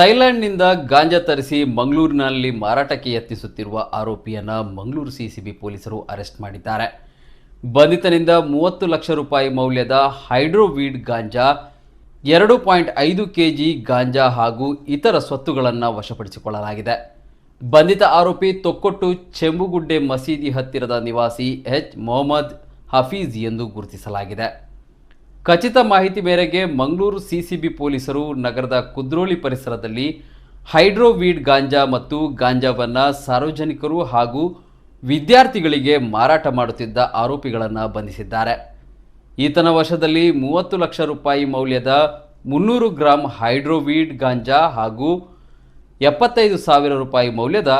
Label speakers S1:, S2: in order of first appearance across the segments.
S1: ಥೈಲ್ಯಾಂಡ್ನಿಂದ ಗಾಂಜಾ ತರಿಸಿ ಮಂಗಳೂರಿನಲ್ಲಿ ಮಾರಾಟಕ್ಕೆ ಯತ್ನಿಸುತ್ತಿರುವ ಆರೋಪಿಯನ್ನು ಮಂಗಳೂರು ಸಿಸಿಬಿ ಪೊಲೀಸರು ಅರೆಸ್ಟ್ ಮಾಡಿದ್ದಾರೆ. ಬಂಧಿತನಿಂದ 30 ಲಕ್ಷ ರೂಪಾಯಿ ಮೌಲ್ಯದ ಹೈಡ್ರೋವೀಡ್ ಗಾಂಜಾ, 2.5 ಕೆಜಿ ಗಾಂಜಾ ಹಾಗೂ ಇತರ ಸ್ವತ್ತುಗಳನ್ನು ವಶಪಡಿಸಿಕೊಳ್ಳಲಾಗಿದೆ. ಬಂಧಿತ ಆರೋಪಿ ತೊಕ್ಕೊಟ್ಟು ಚೆಂಬುಗುಡ್ಡೆ ಮಸೀದಿ ಹತ್ತಿರದ ನಿವಾಸಿ ಮೊಹಮ್ಮದ್ ಹಫೀಜ್ ಎಂದು ಗುರುತಿಸಲಾಗಿದೆ. ಖಚಿತ ಮಾಹಿತಿ ಮೇರೆಗೆ ಮಂಗಳೂರು ಸಿಸಿಬಿ ಪೊಲೀಸರು ನಗರದ ಕುದ್ರೋಳಿ ಪರಿಸರದಲ್ಲಿ ಹೈಡ್ರೋವೀಡ್ ಗಾಂಜಾ ಮತ್ತು ಗಾಂಜಾವನ್ನು ಸಾರ್ವಜನಿಕರು ಹಾಗೂ ವಿದ್ಯಾರ್ಥಿಗಳಿಗೆ ಮಾರಾಟ ಮಾಡುತ್ತಿದ್ದ ಆರೋಪಿಗಳನ್ನು ಬಂಧಿಸಿದ್ದಾರೆ. ಈತನ ವಶದಲ್ಲಿ 30 ಲಕ್ಷ ರೂಪಾಯಿ ಮೌಲ್ಯದ 300 ಗ್ರಾಂ ಹೈಡ್ರೋವೀಡ್ ಗಾಂಜಾ ಹಾಗೂ 75,000 ರೂಪಾಯಿ ಮೌಲ್ಯದ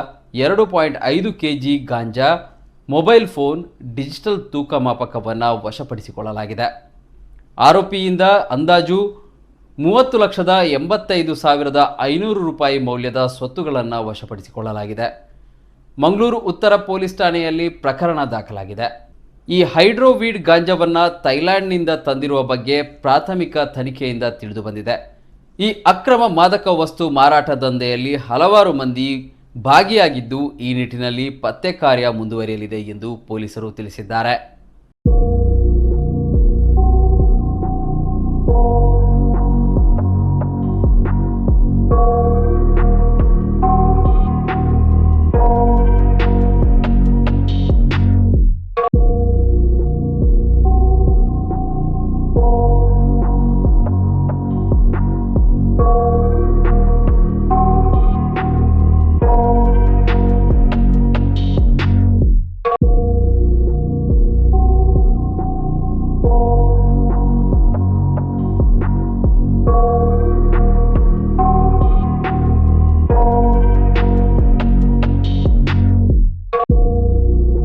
S1: 2.5 ಕೆಜಿ ಗಾಂಜಾ, ಮೊಬೈಲ್ ಫೋನ್, ಡಿಜಿಟಲ್ ತೂಕ ಮಾಪಕವನ್ನು ವಶಪಡಿಸಿಕೊಳ್ಳಲಾಗಿದೆ. ಆರೋಪಿಯಿಂದ ಅಂದಾಜು 30,85,500 ರೂಪಾಯಿ ಮೌಲ್ಯದ ಸ್ವತ್ತುಗಳನ್ನು ವಶಪಡಿಸಿಕೊಳ್ಳಲಾಗಿದೆ. ಮಂಗಳೂರು ಉತ್ತರ ಪೊಲೀಸ್ ಠಾಣೆಯಲ್ಲಿ ಪ್ರಕರಣ ದಾಖಲಾಗಿದೆ. ಈ ಹೈಡ್ರೋವೀಡ್ ಗಾಂಜಾವನ್ನು ಥೈಲ್ಯಾಂಡ್ನಿಂದ ತಂದಿರುವ ಬಗ್ಗೆ ಪ್ರಾಥಮಿಕ ತನಿಖೆಯಿಂದ ತಿಳಿದುಬಂದಿದೆ. ಈ ಅಕ್ರಮ ಮಾದಕ ವಸ್ತು ಮಾರಾಟ ದಂಧೆಯಲ್ಲಿ ಹಲವಾರು ಮಂದಿ ಭಾಗಿಯಾಗಿದ್ದು, ಈ ನಿಟ್ಟಿನಲ್ಲಿ ಪತ್ತೆ ಕಾರ್ಯ ಮುಂದುವರಿಯಲಿದೆ ಎಂದು ಪೊಲೀಸರು ತಿಳಿಸಿದ್ದಾರೆ.